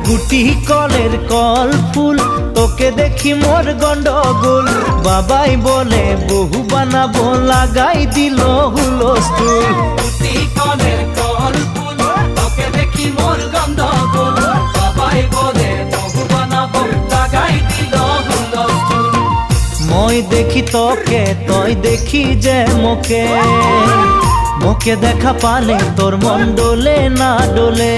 গুটি কলের কল ফুল তোকে দেখি মোর গন্ডগোল বাবাই বলে বহু বানাবো লাগাই দিল হুলস্থুল গুটি কলের কল ফুল তোকে দেখি মোর গন্ডগোল বাবাই বলে বহু বানাবো লাগাই দিল হুলস্থুল মই দেখি তোকে তই দেখি যে মোকে মোকে দেখা পালে তোর মন ডোলে না ডোলে